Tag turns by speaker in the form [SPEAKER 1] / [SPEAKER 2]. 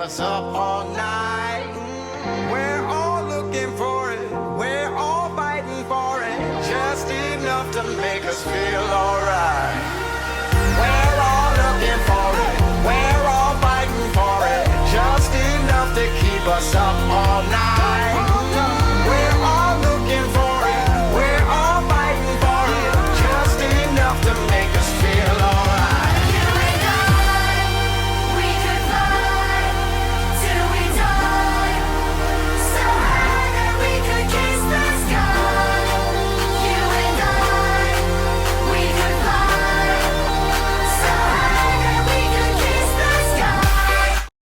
[SPEAKER 1] us up all night. We're all looking for it, we're all fighting for it, just enough to make us feel alright. We're all looking for it, we're all fighting for it, just enough to keep us up all night.